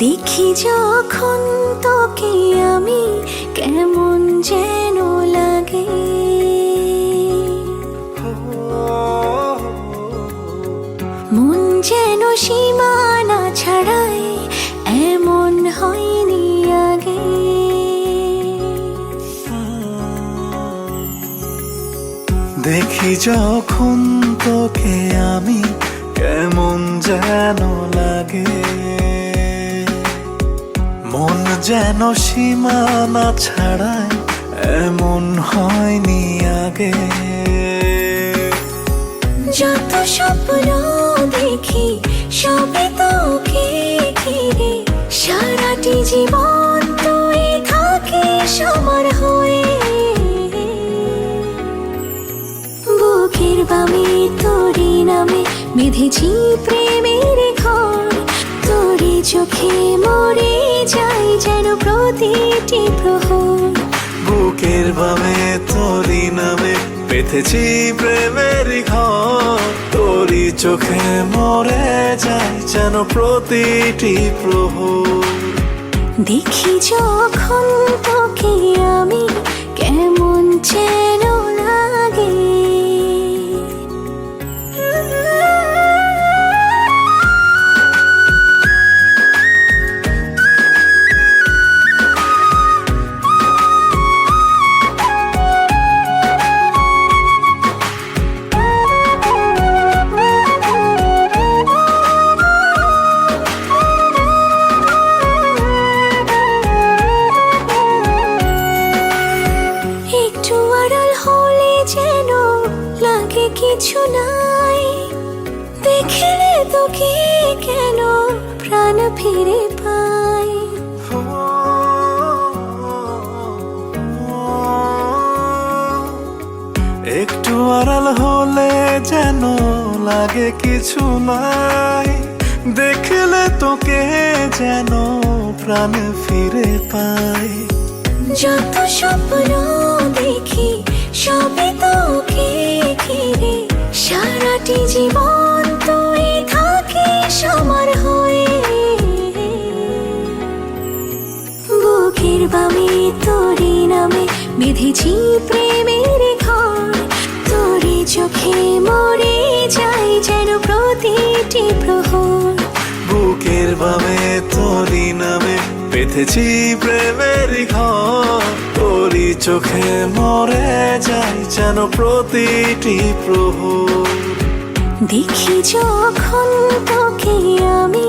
দেখি যখন তোকে আমি কেমন যেন লাগে, মন যেন সীমানা ছাড়াই এমন হয়নি আগে। দেখি যখন তোকে আমি কেমন যেন লাগে, মন যেন সীমানা ছাড়াই এমন হয়নি আগে। যত স্বপ্ন দেখি সবই তোকে ঘিরে, সারাটি জীবন তুই থাকিস আমার হয়ে। বুকের বামে তোরই নামে বেঁধেছি প্রেমের ঘর, তোরই চোখে মরে যাই যেন প্রতিটি প্রহর। বুকের বামে তোরই নামে বেঁধেছি প্রেমের ঘর, তোরই চোখে মরে যায় যেন প্রতিটি প্রহর। দেখি যখন তোকে আমি কেমন যেন লাগে। যেন লাগে কিছু নাই, দেখলে তোকে কেন প্রাণ ফিরে পাই। একটু আড়াল হলে যেন লাগে কিছু নাই, দেখলে তোকে যেন প্রাণ ফিরে পাই। যত স্বপ্ন দেখি সবই তোকে ঘিরে, সারাটি জীবন তুই থাকিস আমার হয়ে। বুকের বামে তোরই নামে বেঁধেছি প্রেমের ঘর, তোরই চোখে মরে যাই যেন প্রতিটি প্রহর। বুকের বামে তোরই নামে বেঁধেছি প্রেমের ঘর, তোরই চোখে মরে যায় যেন প্রতিটি প্রহর। দেখি যখন তোকে আমি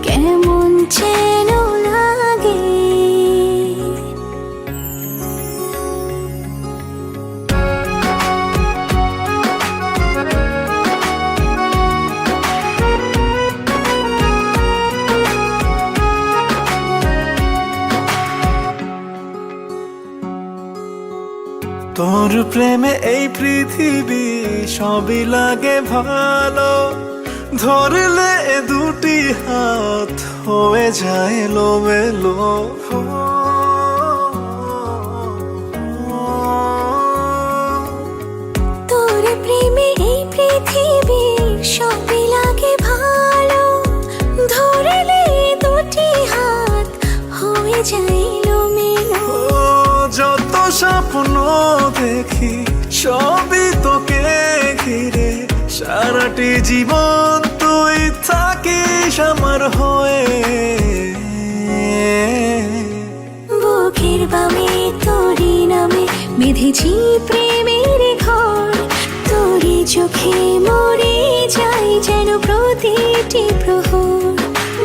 কেমন যেন লাগে। তোর প্রেমে এই পৃথিবী সবই লাগে ভালো, ধরলে দুটি হাত হয়ে যায় এলোমেলো। তোর প্রেমে এই পৃথিবী সবই লাগে ভালো, ধরলে দুটি হাত হয়ে যায় এলোমেলো। যত স্বপ্ন দেখি সবই তোকে ঘিরে, সারাটি জীবন তুই থাকিস আমার হয়ে। বুকের বামে তোরই নামে বেঁধেছি প্রেমের ঘর, তোরই চোখে মরে যাই যেন প্রতিটি প্রহর।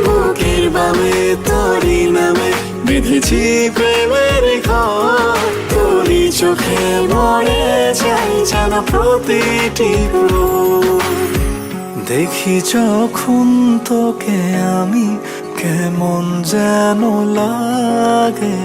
বুকের বামে তোরই নামে বেঁধেছি প্রেমের ঘর, তোরই চোখে মরে যাই যেন প্রতিটি প্রহর। দেখি যখন তোকে আমি কেমন যেন লাগে।